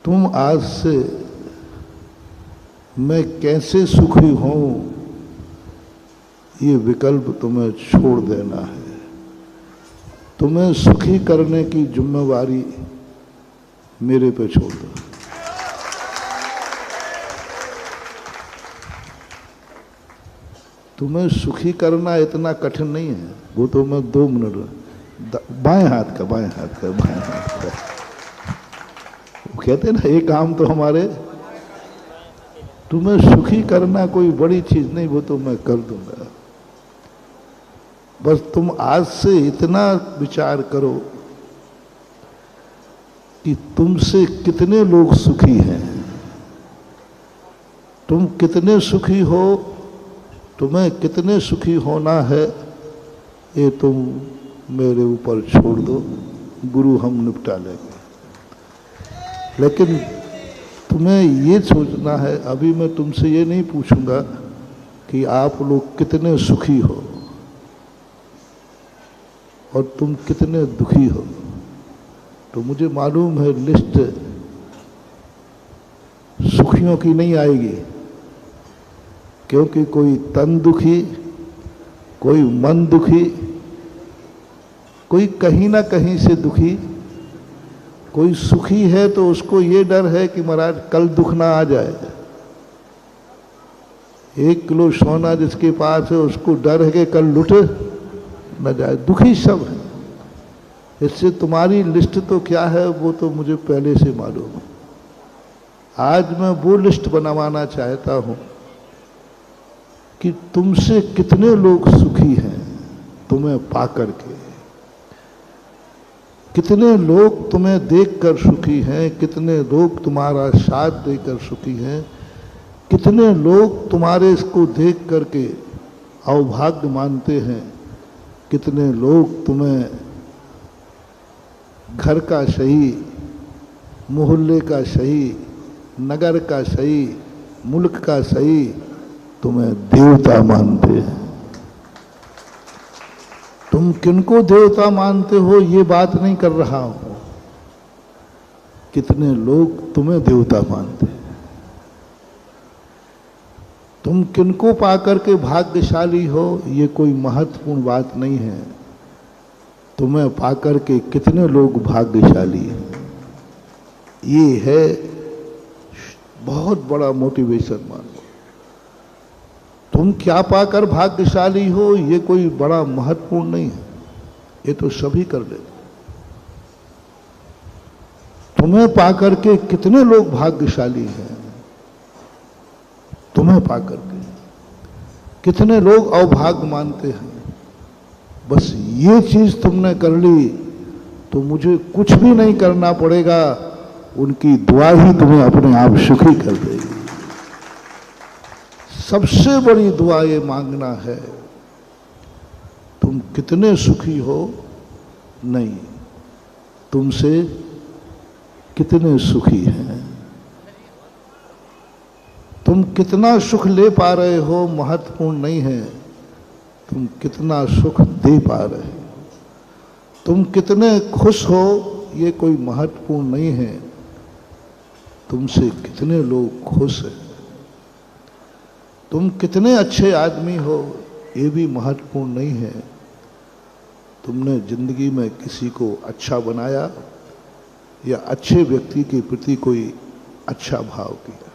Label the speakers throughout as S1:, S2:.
S1: तुम आज से मैं कैसे सुखी हूं ये विकल्प तुम्हें छोड़ देना है। तुम्हें सुखी करने की जिम्मेवारी मेरे पे छोड़ दो। तुम्हें सुखी करना इतना कठिन नहीं है, वो तो मैं 2 मिनट बाएं हाथ का वो कहते हैं ना, एक काम तो हमारे, तुम्हें सुखी करना कोई बड़ी चीज नहीं, वो तो मैं कर दूंगा। बस तुम आज से इतना विचार करो कि तुमसे कितने लोग सुखी हैं, तुम कितने सुखी हो, तुम्हें कितने सुखी होना है, ये तुम मेरे ऊपर छोड़ दो, गुरु हम निपटा लेंगे। लेकिन तुम्हें ये सोचना है, अभी मैं तुमसे ये नहीं पूछूंगा कि आप लोग कितने सुखी हो और तुम कितने दुखी हो। तो मुझे मालूम है लिस्ट सुखियों की नहीं आएगी, क्योंकि कोई तन दुखी, कोई मन दुखी, कोई कहीं ना कहीं से दुखी, कोई सुखी है तो उसको ये डर है कि महाराज कल दुख ना आ जाए। 1 किलो सोना जिसके पास है उसको डर है कि कल लुट न जाए। दुखी सब है। इससे तुम्हारी लिस्ट तो क्या है वो तो मुझे पहले से मालूम है। आज मैं वो लिस्ट बनवाना चाहता हूं कि तुमसे कितने लोग सुखी हैं तुम्हें पाकर के, कितने लोग तुम्हें देखकर सुखी हैं, कितने लोग तुम्हारा साथ देकर सुखी हैं, कितने लोग तुम्हारे इसको देख करके अवभाग्य मानते हैं, कितने लोग तुम्हें घर का सही, मोहल्ले का सही, नगर का सही, मुल्क का सही तुम्हें देवता मानते हैं। तुम किनको देवता मानते हो ये बात नहीं कर रहा हूं, कितने लोग तुम्हें देवता मानते हैं। तुम किनको पाकर के भाग्यशाली हो ये कोई महत्वपूर्ण बात नहीं है, तुम्हें पाकर के कितने लोग भाग्यशाली हैं ये है बहुत बड़ा मोटिवेशन मान लो। तुम क्या पाकर भाग्यशाली हो ये कोई बड़ा महत्वपूर्ण नहीं है, ये तो सभी कर लेते। तुम्हें पाकर के कितने लोग भाग्यशाली हैं, तुम्हें पाकर के कितने लोग अवभाग्य मानते हैं। बस ये चीज तुमने कर ली तो मुझे कुछ भी नहीं करना पड़ेगा, उनकी दुआ ही तुम्हें अपने आप सुखी कर देगी। सबसे बड़ी दुआ ये मांगना है, तुम कितने सुखी हो नहीं, तुमसे कितने सुखी हैं। तुम कितना सुख ले पा रहे हो महत्वपूर्ण नहीं है, तुम कितना सुख दे पा रहे हो। तुम कितने खुश हो ये कोई महत्वपूर्ण नहीं है, तुमसे कितने लोग खुश हैं। तुम कितने अच्छे आदमी हो ये भी महत्वपूर्ण नहीं है, तुमने जिंदगी में किसी को अच्छा बनाया या अच्छे व्यक्ति के प्रति कोई अच्छा भाव किया।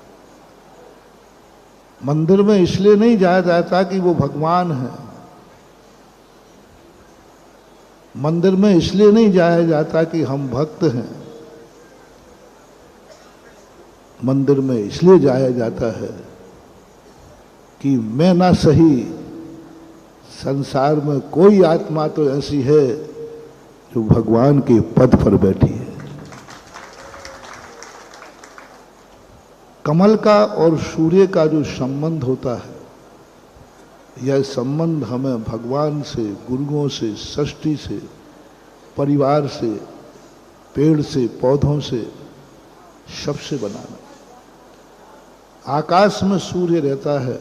S1: मंदिर में इसलिए नहीं जाया जाता कि वो भगवान है, मंदिर में इसलिए नहीं जाया जाता कि हम भक्त हैं, मंदिर में इसलिए जाया जाता है कि मैं ना सही संसार में कोई आत्मा तो ऐसी है जो भगवान के पद पर बैठी है। कमल का और सूर्य का जो संबंध होता है, यह संबंध हमें भगवान से, गुरुओं से, सृष्टि से, परिवार से, पेड़ से, पौधों से, सबसे बनाना। आकाश में सूर्य रहता है,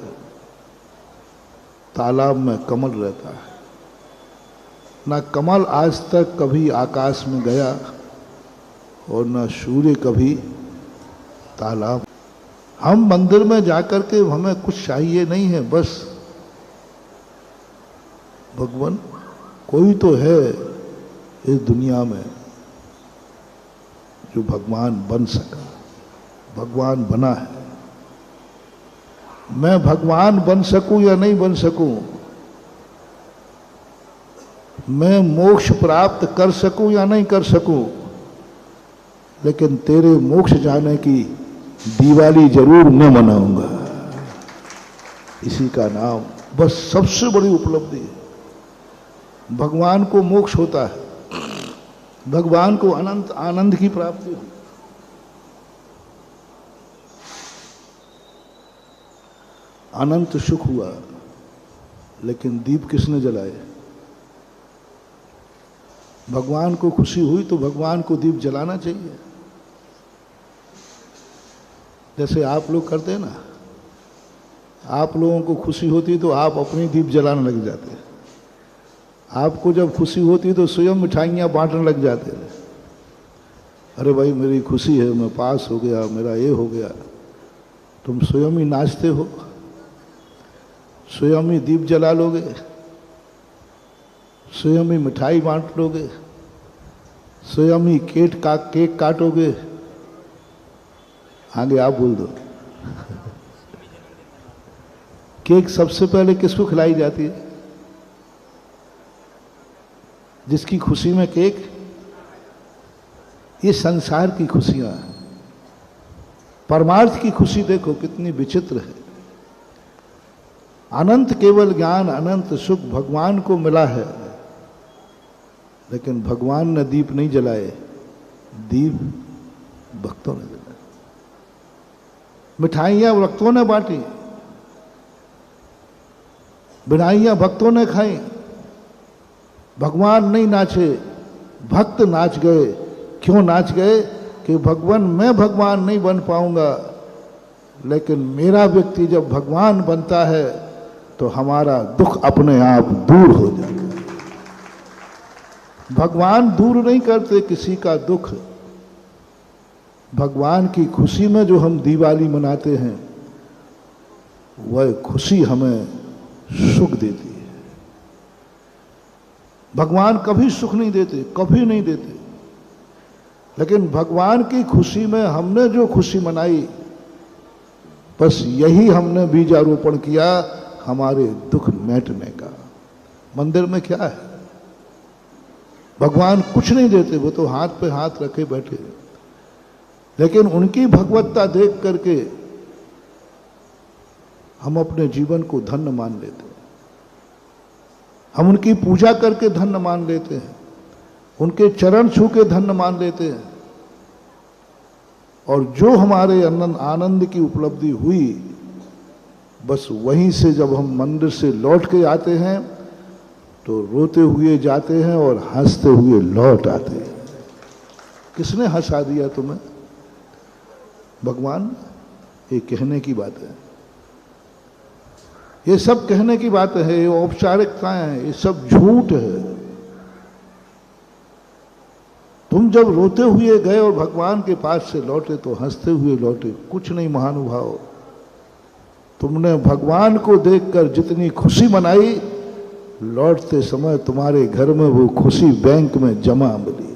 S1: तालाब में कमल रहता है। ना कमल आज तक कभी आकाश में गया और ना सूर्य कभी तालाब। हम मंदिर में जाकर के हमें कुछ चाहिए नहीं है, बस भगवान कोई तो है इस दुनिया में जो भगवान बन सका, भगवान बना है। मैं भगवान बन सकूं या नहीं बन सकूं, मैं मोक्ष प्राप्त कर सकूं या नहीं कर सकूं, लेकिन तेरे मोक्ष जाने की दिवाली जरूर मैं मनाऊंगा। इसी का नाम बस सबसे बड़ी उपलब्धि है। भगवान को मोक्ष होता है, भगवान को अनंत आनंद की प्राप्ति हुई। अनंत सुख हुआ, लेकिन दीप किसने जलाए? भगवान को खुशी हुई तो भगवान को दीप जलाना चाहिए। जैसे आप लोग करते हैं ना, आप लोगों को खुशी होती तो आप अपनी दीप जलाने लग जाते। आपको जब खुशी होती तो स्वयं मिठाइयाँ बांटने लग जाते। अरे भाई मेरी खुशी है, मैं पास हो गया, मेरा ये हो गया। तुम स्वयं ही नाचते हो, स्वयं ही दीप जला लोगे, स्वयं ही मिठाई बांट लोगे, स्वयं ही केक काटोगे। आगे आप बोल दो। केक सबसे पहले किसको खिलाई जाती है? जिसकी खुशी में केक। ये संसार की खुशियां हैं। परमार्थ की खुशी देखो कितनी विचित्र है। अनंत केवल ज्ञान, अनंत सुख भगवान को मिला है, लेकिन भगवान ने दीप नहीं जलाए, दीप भक्तों ने जलाए। मिठाइयां भक्तों ने बांटी, बिनाइयां भक्तों ने खाई। भगवान नहीं नाचे, भक्त नाच गए। क्यों नाच गए? कि भगवान, मैं भगवान नहीं बन पाऊंगा, लेकिन मेरा व्यक्ति जब भगवान बनता है तो हमारा दुख अपने आप दूर हो जाता है। भगवान दूर नहीं करते किसी का दुख। भगवान की खुशी में जो हम दिवाली मनाते हैं, वह खुशी हमें सुख देती है। भगवान कभी सुख नहीं देते, कभी नहीं देते, लेकिन भगवान की खुशी में हमने जो खुशी मनाई, बस यही हमने बीजारोपण किया हमारे दुख मिटने का। मंदिर में क्या है? भगवान कुछ नहीं देते, वो तो हाथ पे हाथ रखे बैठे, लेकिन उनकी भगवत्ता देख करके हम अपने जीवन को धन्य मान लेते हैं। हम उनकी पूजा करके धन्य मान लेते हैं, उनके चरण छू के धन्य मान लेते हैं। और जो हमारे आनंद की उपलब्धि हुई, बस वहीं से जब हम मंदिर से लौट के आते हैं तो रोते हुए जाते हैं और हंसते हुए लौट आते हैं। किसने हंसा दिया तुम्हें? भगवान। ये कहने की बात है, ये सब कहने की बात है, ये औपचारिकताएं हैं, ये सब झूठ है। तुम जब रोते हुए गए और भगवान के पास से लौटे तो हंसते हुए लौटे। कुछ नहीं महानुभाव, तुमने भगवान को देखकर जितनी खुशी मनाई, लौटते समय तुम्हारे घर में वो खुशी बैंक में जमा मिली।